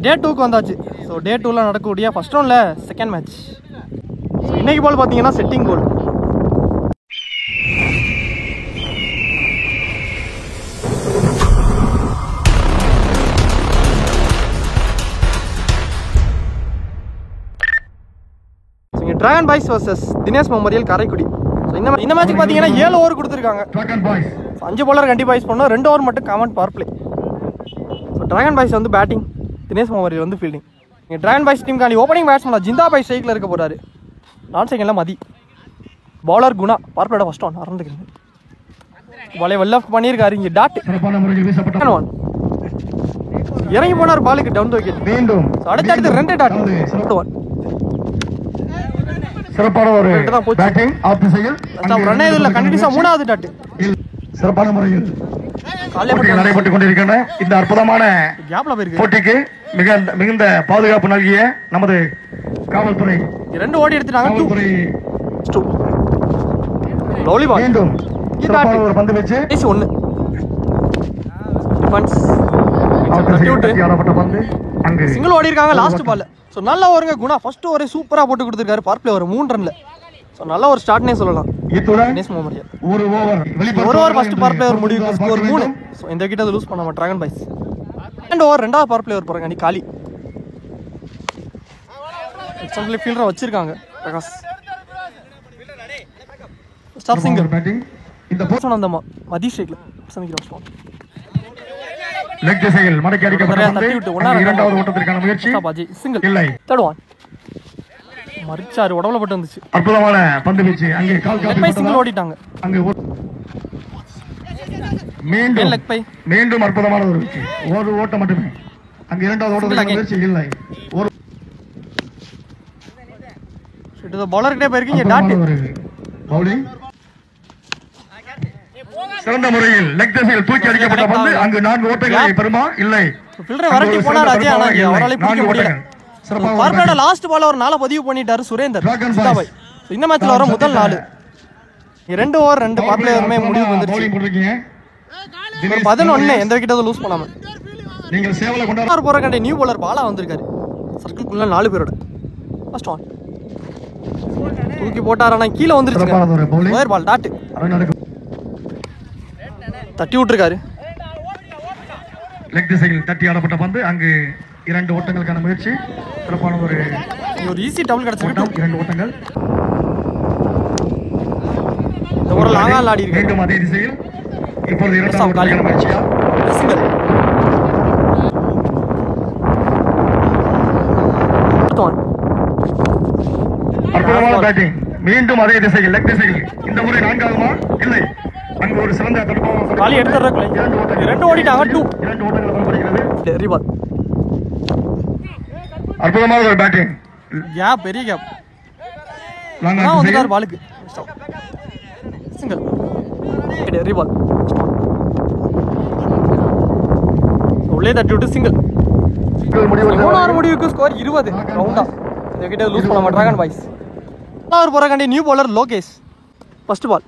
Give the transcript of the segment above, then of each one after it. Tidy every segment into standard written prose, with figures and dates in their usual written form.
டே 2க்கு வந்தாச்சு. So day 2ல நடக்கக்கூடிய ஃபர்ஸ்ட் ரவுண்டில் செகண்ட் மேட்ச். ஸோ இன்னைக்கு பால் பார்த்தீங்கன்னா setting goal. Dragon boys versus Dinesh memorial Karaikudi. So இந்த மேட்ச்சுக்கு பார்த்தீங்கன்னா 7 ஓவர் கொடுத்துருக்காங்க. 5 bowler கண்டிப்பாக யூஸ் பண்ணோம். 2 ஓவர் மட்டும் common power play. So Dragon boys வந்து பேட்டிங், தினேஷ் மெமோரியல் வந்து ஃபீல்டிங். இங்கே டிராகன் பாய்ஸ் டீமுக்காண்டி ஓப்பனிங் பேட்ஸ்மேன் ஜிந்தா பாய் ஸ்ட்ரைக்கில் இருக்க போகிறாரு. நான் செகண்டில் மதி. பவுலர் குணா பவர் பிளேட ஃபர்ஸ்ட் ஒன் அறந்துருக்கு. பாலே வெல் ஆஃப் பண்ணியிருக்காரு. இங்கே டாட் இறங்கி போனார் பாலுக்கு டவுன் விக்கெட். மீண்டும் அடுத்தடுத்து 2 டாட். 1 சிறப்பான ஒரு பேட்டிங் ஆஃப் திசையில் ரன் இல்ல கண்டினியூஸா 3வது டாட். சிறப்பான முறையில் நடைபெற்றுக் கொண்டிருக்கின்ற இந்த அற்புதமான போட்டிக்கு மிகுந்த பாதுகாப்பு நல்கிய நமது காவல்துறை 2 ஓடி எடுத்துட்டாங்க. மீண்டும் சிறப்பான ஒரு பந்து வச்சு 1 டிஃபென்ஸ் பந்து அங்கு சிங்கிள் ஓடி இருக்காங்க லாஸ்ட் பால். ஸோ நல்ல ஓவருங்க குணா. ஃபர்ஸ்ட் ஓவரே சூப்பராக போட்டு கொடுத்துருக்காரு. பவர் பிளே ஒரு 3 ரன்ல. ஸோ நல்ல ஒரு ஸ்டார்ட்னே சொல்லலாம். ஒரு ஓவர் ஃபர்ஸ்ட் பவர் பிளே ஒரு முடிவுக்கு ஸ்கோர் 3. ஸோ இந்த விக்கெட் அதை லூஸ் பண்ணாம டிராகன் பாய்ஸ். செகண்ட் ஓவர் 2வது பவர் பிளே போறாங்க. நீ காலி எக்ஸாம்பிள் ஃபீல்டரை வச்சிருக்காங்க பிரகாஷ். ஸ்டாப் சிங்கிள் இந்த போஸ்ட் அந்த மதி ஸ்ட்ரைக்ல சந்திக்கிறோம். லெக் திசையில் மடக்கி அடிக்கப்பட்ட பந்து இரண்டாவது ஓட்டத்திற்கான முயற்சி சிங்கிள் இல்லை. தேர்ட் ஒன் மரிச்சாரு உடம்புல பட்டு வந்துச்சு. அற்புதமான பந்து வீச்சு அங்கே கால் காப்பி சிங்கிள் ஓடிட்டாங்க. அங்கே மீண்டும் அற்புதமான ஒரு வீச்சு. ஒரு ஓட்டம் மட்டுமே. அங்கே இரண்டாவது ஓட்டத்திற்கான முயற்சி இல்லை. ஒரு பவுலர் கிட்டே போயிருக்கீங்க. டாட் பவுலிங் சிறந்த முறையில் லெக் திசையில் தூக்கி அடிக்கப்பட்ட பந்து அங்கு 4 ஓட்டங்களை பெறுமா இல்லை. ஃபீல்டர் வரட்டி போனார் அஜய். ஆனா அவரால பிடிக்க முடியல. பார்ப்போட லாஸ்ட் பால் ஒரு 4 பதிவு பண்ணிட்டாரு சுரேந்தர் சிந்தாபாய். இந்த மேட்ச்ல வர முதல் 4 2 ஓவர் 2 பவர் பிளேயருமே முடிவு வந்துருச்சு. 11 எந்த விக்கெட் லூஸ் பண்ணாம நீங்கள் சேவல கொண்டாட போற கண்ட நியூ பவுலர் பாலா வந்திருக்காரு. சர்க்கிள்குள்ள 4 பேரோட ஃபர்ஸ்ட் ஒன் தூக்கி போட்டார். ஆனா கீழே வந்துருச்சு. ஒயர் பால் டாட் தட்டி விட்டுருக்காரு. லெக் திசையில் தட்டி ஆடப்பட்ட பந்து அங்கு 2 ஓட்டங்களுக்கான முயற்சி. சிறப்பான ஒரு ஈஸி டபுள் கிடைச்சிருக்கு. 2 ஓட்டங்கள். ஒரு லாங்கா ஆடி இருக்கு. மீண்டும் அதே திசையில் இப்பொழுது 2வது ஓட்டங்களுக்கான முயற்சியா சிங்கிள். அற்புதமான பேட்டிங். மீண்டும் அதே திசையில் லெக் திசையில் இந்த முறை 4ஆகுமா இல்லை. அங்கு ஒரு சிறந்த காலி எடுத்துறாங்க. 2 ஓடிட்டாங்க. 2 ஓட்டங்கள் வரப்படுகிறது. ரிபால் அற்புதமான ஒரு பேட்டிங். கேப் பெரிய கேப். நான் வந்துட்டார் பாலுக்கு. சிங்கிள் ரிபால் உள்ளே தட்டி விட்டு சிங்கிள். 3 முடிவுக்கு ஸ்கோர் 20 ரவுண்டா. இந்த விக்கெட் லூஸ் பண்ண மாட்டாங்க பாய்ஸ். 4வது போற கண்டி new bowler Lokesh. First ball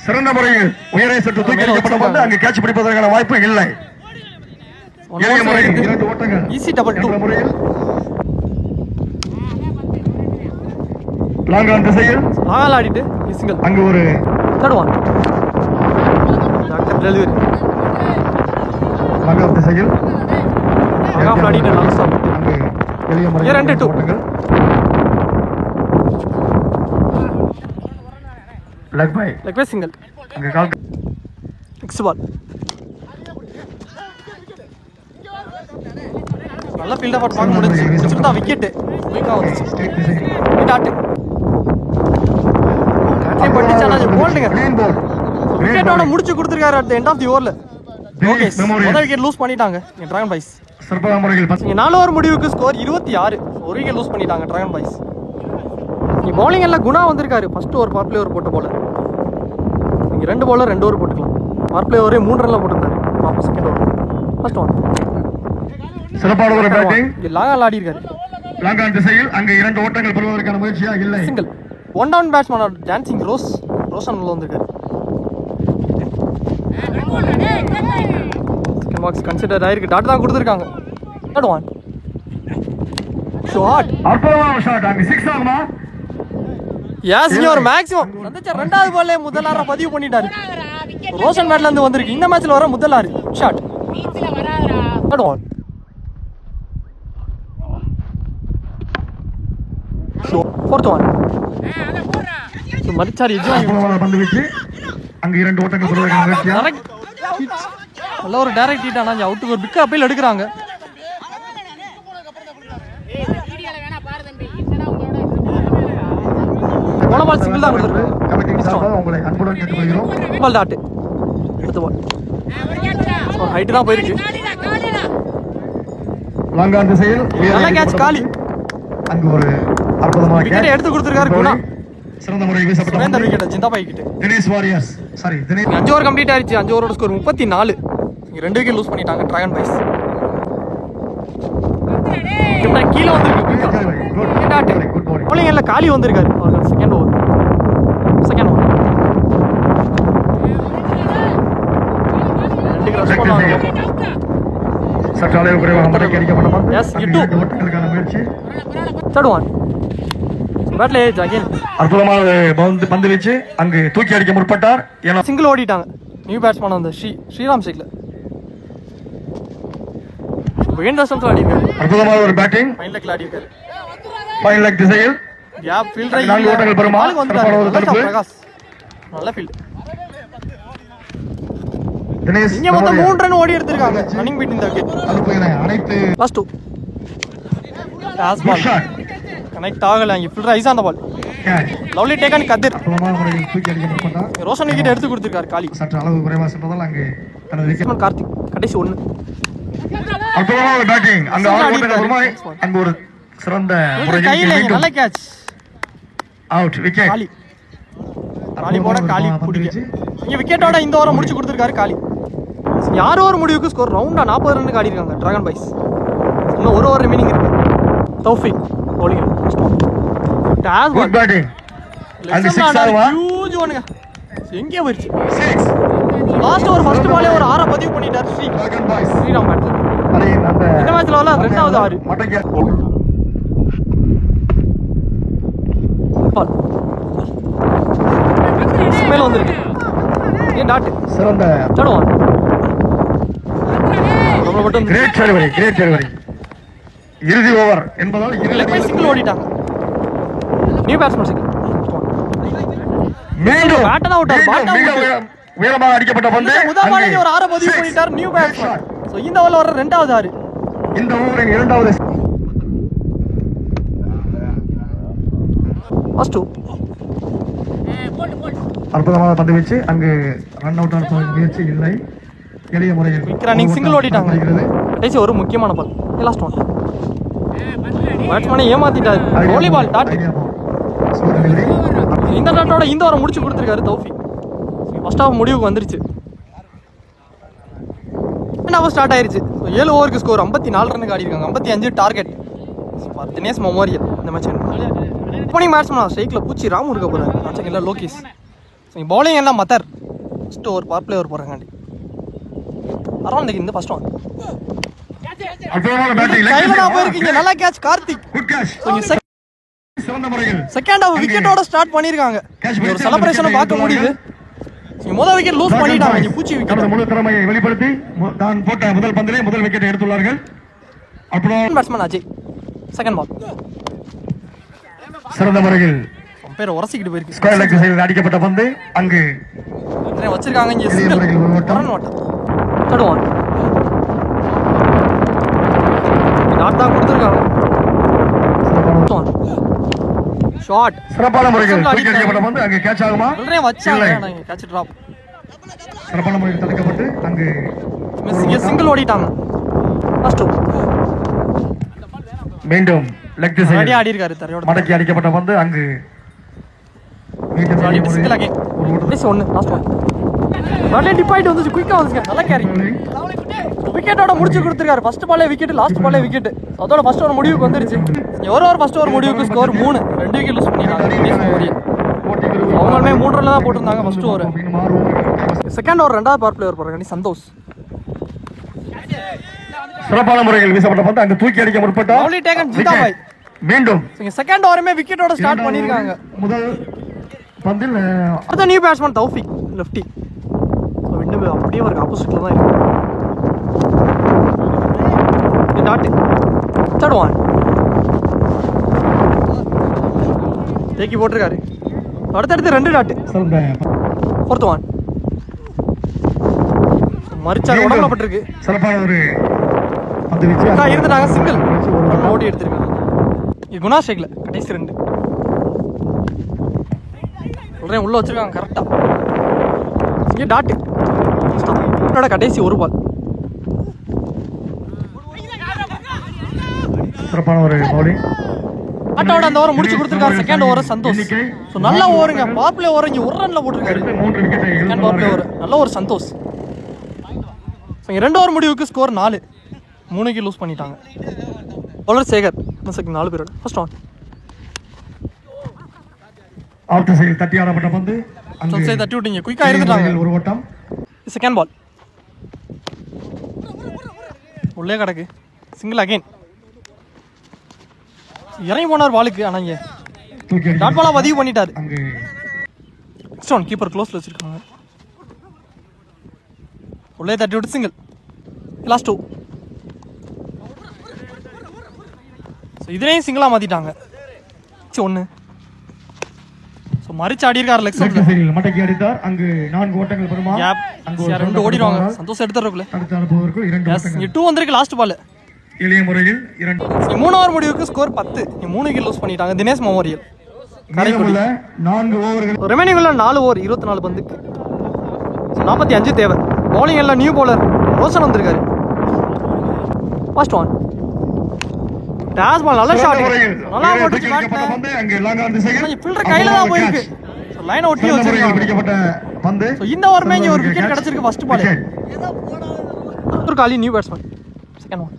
சிறந்த முறையில் உயரை சற்று தூக்கி அடிக்கப்பட்ட பந்து அங்கு கேட்ச் பிடிப்பதற்கான வாய்ப்பு இல்லை. எளிய முறையில் 2 ஓட்டங்கள். ஈஸி டபுள் 2 முறையில் லாங் ஆன் திசையில் லாங்கா ஆடிட்டு சிங்கிள். அங்கு ஒரு third one doctor delivery long on திசையில் லாங்கா ஆடிட்டு லாங் ஸ்டாப். அங்கு எளிய முறையில் 2 ஓட்டங்கள். Leg by single. அங்க கால் நெக்ஸ்ட் பால் நல்ல ஃபீல்ட் ஆஃப் பார்க்க முடிஞ்சு. சிறந்த விக்கெட் குயிக்கா வந்துச்சு. டாட் டாட்டே பண்ணிச்சானா போல்டுங்க. விக்கெட்டோட முடிச்சு கொடுத்திருக்காரு at the end of the ஓவர்ல. லோகேஷ் முதல் விக்கெட் லூஸ் பண்ணிட்டாங்க டிராகன் பாய்ஸ். சிறப்பான முறையில் 4 ஓவர் முடிவுக்கு ஸ்கோர் 26. ஒரு விக்கெட் லூஸ் பண்ணிட்டாங்க டிராகன் பாய்ஸ். நீ பவுலிங் எல்லாம் குணா வந்திருக்காரு. First over power play over போட்ட போல. நீங்க 2 பவுலர் 2 ஓவர் போட்டுக்கலாம். பவர் பிளே ஓவரே 3 ரன்ல போட்டுருந்தாரு. பாப்போம் செகண்ட் ஓவர் ஃபர்ஸ்ட் ஒன் சிறப்பான ஒரு பேட்டிங். லாங்கா ஆடி இருக்காரு. லாங் ஆன் திசையில் அங்கே 2 ஓட்டங்கள் பெறுவதற்கான முயற்சியா இல்லை. Single. 1 down batsman dancing Roshan உள்ள வந்திருக்காரு. செகண்ட் பாக்ஸ் கன்சிடர் ஆயிருக்கு. டாட் தான் கொடுத்துருக்காங்க. Third one shot. அற்புதமான ஷாட். அங்க 6 ஆகுமா? எஸ் ஒரு மேக்ஸிமம் வந்துச்சு. ரெண்டாவது பால்லே முதல் ஆற பதிவு பண்ணிட்டாரு. ரோஷன் பேட்ல இருந்து வந்திருக்கு. இந்த மேட்ச்ல வர முதல் ஆறு shot. Third one fourth one மரிச்சார். பந்து வீச்சு அங்க 2 ஓட்டங்கள் பெறுவதற்கான முயற்சியா? நல்ல ஒரு டைரக்ட் ஹிட். ஆனா அவுட்டுக்கு ஒரு பிக் அப்பீல் எடுக்கிறாங்க. போன பால் சிங்கிள் தான் கொடுத்துருக்கு. உங்களை அன்புடன் கேட்டுக்கொள்கிறோம். Ball dot. அடுத்த பால் ஹைட் தான் போயிருக்கு. லாங்கான் திசையில் நல்ல கேட்ச் காலி. அங்க ஒரு அற்புதமான விக்கெட் எடுத்து கொடுத்திருக்காரு குணா. சிறந்த முறையில் வீசப்பட்ட Surendar wicket Jindabhai wicket. Dinesh warriors sorry Dinesh 5 over complete ஆயிருச்சு. 5 ஓவரோட ஸ்கோர் 34. இங்க 2 விக்கெட் லூஸ் பண்ணிட்டாங்க டிராகன் பாய்ஸ். இப்ப கீழ வந்திருக்கு. bowling எல்லாம் காலி வந்திருக்காரு. Second over second over 2 run பண்ணாங்க. சற்றாலே குறைவாக மடக்கி அடிக்கப்பட்ட பந்து. எஸ் இட்டு ஓட்டங்களுக்கான முயற்சி. தேர்ட் ஒன் பேட்ல ஏஜ் அகைன். அற்புதமான பந்து வீச்சு அங்கு தூக்கி அடிக்க முற்பட்டார். ஏன்னா சிங்கிள் ஓடிட்டாங்க. நியூ பேட்ஸ்மேன் வந்து ஸ்ரீராம் சேக்ல வேண்ட ரிசல்ட் ஆடிட்டாரு. அற்புதமான ஒரு பேட்டிங். ஃபைனல் லெக்ல ஆடிட்டாரு. ஃபைனல் லெக் திசையில் கேப் ஃபீல்டர் 4 ஓட்டங்கள் பெறுமா? பிரகாஷ் நல்ல ஃபீல்ட். தினேஷ் இங்க மொத்தம் 3 ரன் ஓடி எடுத்திருக்காங்க. ரன்னிங் பீட் இந்த விக்கெட். அனைத்து லாஸ்ட் 2 பாஸ் பால் கனெக்ட் ஆகல. இங்க fielder eyes on the ball. Lovely taken Kathir. அற்புதமான முறையில் தூக்கி அடிக்க முற்பட்டார். ரோஷன் விக்கெட் எடுத்து கொடுத்திருக்காரு காலி. சற்று அளவு குறைவாக சென்றதால் அங்கு தனது விக்கெட். கார்த்திக் கடைசி 1. அற்புதமான ஒரு பேட்டிங். அங்க 6 ஓட்டங்கள் பெறுமா? அங்க ஒரு சிறந்த கையில நல்ல கேட்ச். Out wicket. காலி காலி போட காலி பிடிக்க. இங்க விக்கெட்டோட இந்த ஓவரை முடிச்சு கொடுத்திருக்காரு காலி. யாரோ ஒரு முடிவுக்கு ஸ்கோர் ரவுண்டா 40 ரன்னுக்கு ஆடி இருக்காங்க டிராகன் பாய்ஸ். இன்னும் ஒரு ஓவர் ரிமைனிங் இருக்கு. Taufiq bowling toss good batting. அங்க 6 ஆவா? ஹியூஜ் ஒன்ங்க. எங்க போயிடுச்சு 6. லாஸ்ட் ஓவர் ஃபர்ஸ்ட் பாலே ஒரு 6 பதிவு பண்ணிட்டார் டிராகன் பாய்ஸ். ஸ்ரீராம் பேட்ல. இந்த மேட்ச்ல வர ரெண்டாவது 6 மடக்கி பால் ஸ்மெல் வந்திருக்கு. ஏன் டாட் சிறந்த தேர்ட் ரொம்ப மட்டும் கிரேட் டெலிவரி. இறுதி ஓவர் என்பதால் லெக் பை சிங்கிள் ஓடிட்டாங்க. New batsman single. மீண்டும் பேட்டன் அவுட். உயரமாக அடிக்கப்பட்ட பந்து. முதல் பாலே ஒரு 6 பதிவு பண்ணிட்டார் நியூ பேட்ஸ்மேன். சோ இந்த ஓவர்ல வர ரெண்டாவது 6. இந்த ஓவரின் இரண்டாவது ஃபர்ஸ்ட் 2 அற்புதமான பந்து வீச்சு அங்கு ரன் அவுட் ஆன முயற்சி இல்லை. எளிய முறையில் குயிக் ரன்னிங் சிங்கிள் ஓடிட்டாங்க. கடைசி ஒரு முக்கியமான பால் லாஸ்ட் ஒன். பேட்ஸ்மேனை ஏமாத்திட்டாரு. வாலிபால் டாட். இந்த டாட்டோட இந்த ஓவரை முடிச்சு கொடுத்திருக்காரு தௌஃபிக். ஃபர்ஸ்ட் ஹாஃப் முடிவுக்கு வந்துருச்சு. செகண்ட் ஹாஃப் ஸ்டார்ட் ஆயிருச்சு. 7 ஓவருக்கு ஸ்கோர் 54 ரன்னுக்கு ஆடி இருக்காங்க. 55 டார்கெட். தினேஷ் மெமோரியல் இந்த மேட்ச். ஓப்பனிங் பேட்ஸ்மேன் ஸ்ட்ரைக்ல பூச்சி ராமு இருக்க போறாரு. செகண்ட்ல லோகேஷ். பவுலிங் எல்லாம் மத்தர். First over power play over போறாங்க. அரௌண்ட் இந்த ஃபர்ஸ்ட் ஒன் அற்புதமான பேட்டிங். கையில தான் போயிருக்கீங்க. நல்ல கேட்ச் கார்த்திக். Good catch. சிறந்த முறையில் செகண்ட் ஹாஃப் விக்கெட்டோட ஸ்டார்ட் பண்ணிருக்காங்க. ஒரு செலிப்ரேஷனை பார்க்க முடியுது. முதல் விக்கெட் லூஸ் பண்ணிட்டாங்க. பூச்சி விக்கெட். முழு திறமையை வெளிப்படுத்தி தான் போட்ட முதல் பந்திலே முதல் விக்கெட்டை எடுத்துள்ளார்கள். அப்புறம் பேட்ஸ்மேன் அஜய் செகண்ட் பால் சிறந்த முறையில் பேர் உரசிக்கிட்டு போயிருக்கு. ஸ்கொயர் லெக் திசையில் அடிக்கப்பட்ட பந்து அங்கு வச்சிருக்காங்க. இங்க சிங்கிள் ரன் ஓட்டம். தேர்ட் ஒன் டாட் தான் கொடுத்திருக்காங்க. ஷாட் சிறப்பான முறையில் தூக்கி அடிக்கப்பட்ட பந்து அங்கு கேட்ச் ஆகுமா? சொல்றேன் வச்சாங்க. நான் கேட்ச் டிராப். சிறப்பான முறையில் தடுக்கப்பட்டு அங்கு சிங்கிள் ஓடிட்டாங்க. ஃபர்ஸ்ட் மீண்டும் லெக் திசையில் ஆடி இருக்காரு. தரையோட மடக்கி அடிக்கப்பட்ட பந்து அங்கு சிங்கிள் அகைன். ஒன்னு லாஸ்ட் ஒன் வரலே டிபாயிட் வந்து குயிக்கா வந்துங்க. நல்ல கேரி. விக்கெட்டோட முடிச்சு கொடுத்திருக்காரு. ஃபர்ஸ்ட் பாலே விக்கெட், லாஸ்ட் பாலே விக்கெட். அதோட ஃபர்ஸ்ட் ஓவர் முடிவுக்கு வந்துருச்சு. ஒரு ஓவர் ஃபர்ஸ்ட் ஓவர் முடிவுக்கு ஸ்கோர் 3. 2 விக்கெட் லூஸ் பண்ணிட்டாங்க. அவங்களுமே 3 ரன்ல தான் போட்டிருந்தாங்க ஃபர்ஸ்ட் ஓவர். செகண்ட் ஓவர் ரெண்டாவது பவர் பிளே ஓவர் போறாங்க. சந்தோஷ் சிறப்பான முறையில் வீசப்பட்ட பந்து அங்கு தூக்கி அடிக்க முற்பட்டார். Lovely taken ஜிந்தாபாய். மீண்டும் செகண்ட் ஓவருமே விக்கெட்டோட ஸ்டார்ட் பண்ணிருக்காங்க. முதல் பந்தில் அடுத்த new batsman Taufiq lefty. So விண்டு அப்படியே ஒரு ஆப்போசிட்ல தான் இருக்கு. டாட் தேர்ட் ஒன் தேக்கி போட்டிருக்காரு. அடுத்தடுத்து 2 டாட். ஃபோர்த் ஒன் மரிச்சார் உடம்புல பட்டிருக்கு. சிறப்பான ஒரு பந்து வீச்சு இருந்துட்டாங்க. சிங்கிள் ஓடி எடுத்திருக்காங்க. இது குணா ஷேக்ல கடைசி 2 சொல்றேன் உள்ள வச்சிருக்காங்க கரெக்டா. இங்கே டாட் கடைசி 1 பால். சிறப்பான ஒரு பவுலிங். ஆட்டோட அந்த ஓவர் முடிச்சு கொடுத்துருக்காரு. Second over Santhosh. ஸோ நல்ல ஓவருங்க. பாப்லே ஓவர் இங்கே 1 ரன்ல போட்டிருக்காரு. செகண்ட் பாப்லே ஓவர் நல்ல ஒரு சந்தோஷ். ஸோ 2 ஓவர் முடிவுக்கு ஸ்கோர் 4. 3க்கு லூஸ் பண்ணிட்டாங்க. Bowler Sekar 4 period. First one after side தட்டி ஆடப்பட்ட பந்து அங்கே தட்டி விட்டீங்க. குயிக்கா இருந்துட்டாங்க. ஒரு ஓட்டம். செகண்ட் பால் உள்ளே கிடக்கு. Single again. இறங்கி போனார் பாலுக்கு. ஆனால் இங்கே டாட் பாலா பதிவு பண்ணிட்டாரு. நெக்ஸ்ட் ஒன் கீப்பர் க்ளோஸ்ல வச்சிருக்காங்க. உள்ளே தட்டி விட்டு சிங்கிள். லாஸ்ட் 2. ஸோ இதுலேயும் சிங்கிளாக மாற்றிட்டாங்க. 1 ஸோ மறிச்சு ஆடி இருக்காரு. லெக் சைடில் மடக்கி அடித்தார். அங்கு 4 ஓட்டங்கள் பெறுமா. அங்கே 2 ஓடிடுவாங்க. சந்தோஷம் எடுத்துறதுக்குள்ள அடுத்த அனுப்புவதற்கு 2 ஓட்டங்கள். 2 வந்திருக்கு லாஸ்ட் பால். எளிய முறையில் 2. 3 ஓவர் முடிவுக்கு ஸ்கோர் 10. 3க்கு லூஸ் பண்ணிட்டாங்க. தினேஷ் மெமோரியல் காரைக்குடி 4 ஓவர்கள். ரிமைனிங் உள்ள 4 ஓவர் 24 பந்துக்கு 45 தேவை. பவுலிங் எல்லாம் நியூ பவுலர் ரோஷன் வந்திருக்காரு. ஃபர்ஸ்ட் ஒன் டாஸ் பால் நல்ல ஷாட். நல்லா போட்டுச்சு பந்து அங்கே லாங்கான் திசையில் ஃபில்டர் கையில தான் போயிருக்கு. லைனை ஒட்டி வச்சிருக்காங்க. பிடிக்கப்பட்ட பந்து. சோ இந்த ஓவர்மே இங்க ஒரு விக்கெட் கிடைச்சிருக்கு. ஃபர்ஸ்ட் பால் ஒரு காலி new batsman. Second one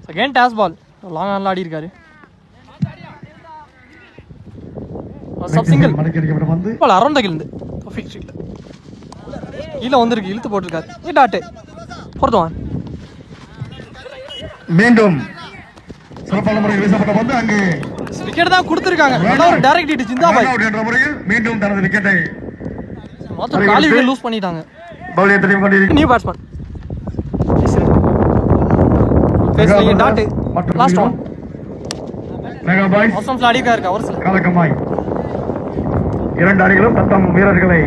second toss ball long ஆன்ல ஆடி இருக்காரு. சப் சிங்கிள் மடக்கிக்கப்பட்ட பந்து பால் அரௌண்ட் த கில்ந்து பர்ஃபெக்ட் ஸ்ட்ரைக்ல கீழ வந்திருக்கு. இழுத்து போட்டுருக்காரு. A dot. ஃபோர்த் ஒன் மீண்டும் சிறப்பான முறையில் வீசப்பட்ட பந்து அங்கு விக்கெட் தான் கொடுத்திருக்காங்க. நல்ல ஒரு டைரக்ட் ஹிட் ஜிந்தாபாய் என்ற முறையில் மீண்டும் தனது விக்கெட்டை மொத்தம் காலி விக்கெட் லூஸ் பண்ணிட்டாங்க. பவுலியை தெரியும் கொண்டிருக்கிறார் நியூ பேட்ஸ்மேன். ஃபேஸ்லிங் dot. Last one mega boys மொத்தம் ஃபிளாடிக்கா இருக்கு. அவர்ஸ்ல கலக்கமாய் 2 அணிகளும் தத்தம் வீரர்களை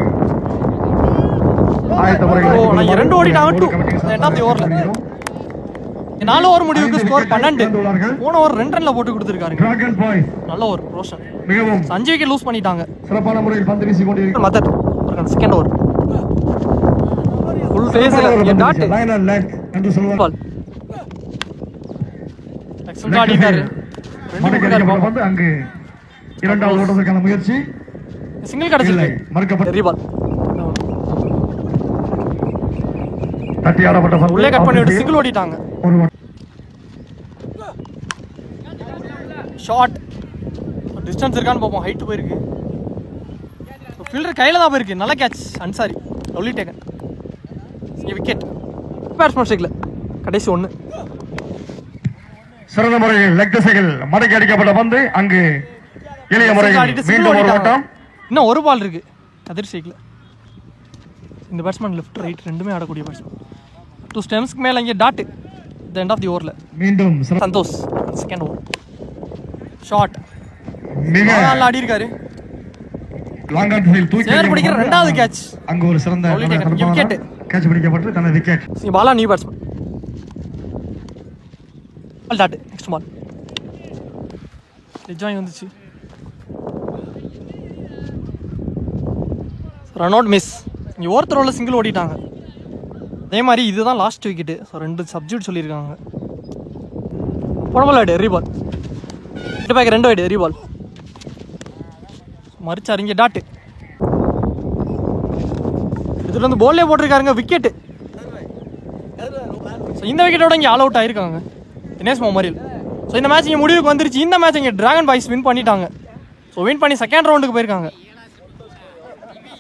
ஆயத்த முறையில் நான் 2 ஓடிட்டாங்க. 2 எண்ட் ஆஃப் தி ஓவர்ல 4 ஓவர் முடிவுக்கு ஸ்கோர் 12. 3 ஓவர் 2 ரன்ல போட்டு கொடுத்திருக்காரு. டிராகன் பாய்ஸ் நல்ல ஓவர் ரோஷன். மிகவும் 5 விக்கெட் லூஸ் பண்ணிட்டாங்க. சிறப்பான முறையில் பந்து வீசி கொண்டிருக்கிறார். மதர் ஒரு செகண்ட் ஓவர் ஃபுல் ஃபேஸ்ல டாட் லைன் அண்ட் லெக் என்று சொல்வார். பால் எக்ஸலென்ட் ஆடிட்டாரு. 2 விக்கெட் பந்து அங்கு இரண்டாவது ஓட்டத்திற்கான முயற்சி சிங்கிள் கிடைச்சிருக்கு. மறுக்கப்பட்ட ரீபால் தட்டி ஆடப்பட்ட பந்து உள்ளே கட் பண்ணி விட்டு சிங்கிள் ஓடிட்டாங்க. ஒரு ஷாட் டிஸ்டன்ஸ் இருக்கான்னு பார்ப்போம். ஹைட் போயிருக்கு. ஃபீல்டர் கையில தான் போயிருக்கு. நல்ல catch Ansari. Lovely taken. Wicket batsman ஸ்ட்ரைக்ல கடைசி 1. சிறந்த முறையில் லெக் திசையில் மடக்கி அடிக்கப்பட்ட பந்து அங்கு எளிய முறையில் மீண்டும் ஒரு ஓட்டம். இன்னும் 1 பால் இருக்கு. கதிர் ஸ்ட்ரைக்ல இந்த பேட்ஸ்மேன் லெஃப்ட் ரைட் ரெண்டுமே ஆடக்கூடிய பேட்ஸ்மேன். 2 ஸ்டெம்ஸ்க்கு மேல இங்கே dot. The end of the ஓவர்ல மீண்டும் சந்தோஷ் செகண்ட் ஓவர் ஷாட் மிக நல்லா ஆடி இருக்காரு. லாங் ஆன் ஃபீல்ட் தூக்கி சேர் பிடிக்கிற இரண்டாவது கேட்ச். அங்கு ஒரு சிறந்த விக்கெட் கேட்ச் பிடிக்கப்பட்டு தனது wicket. Bala new batsman. Ball dot. Next ball ரிஜாய் வந்துச்சு. Run out miss. இங்கே ஒருத்தர் உள்ள சிங்கிள் ஓடிட்டாங்க. அதே மாதிரி இதுதான் லாஸ்ட் விக்கெட்டு. ஸோ 2 சப்ஜெக்ட் சொல்லியிருக்காங்க. போனபால் ஆடு ரீபால் 2 வைடு ரீபால் மறிச்சார். இங்கே டாட்டு. இதுல வந்து போல்லே போட்டிருக்காருங்க. விக்கெட்டு. ஸோ இந்த விக்கெட்டோட இங்கே ஆல் அவுட் ஆயிருக்காங்க தினேஷ் மெமோரியல். ஸோ இந்த மேட்ச் இங்கே முடிவுக்கு வந்துருச்சு. இந்த மேட்ச் இங்கே டிராகன் பாய்ஸ் வின் பண்ணிட்டாங்க. ஸோ வின் பண்ணி செகண்ட் ரவுண்டுக்கு போயிருக்காங்க.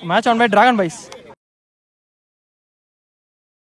Match won by Dragon boys.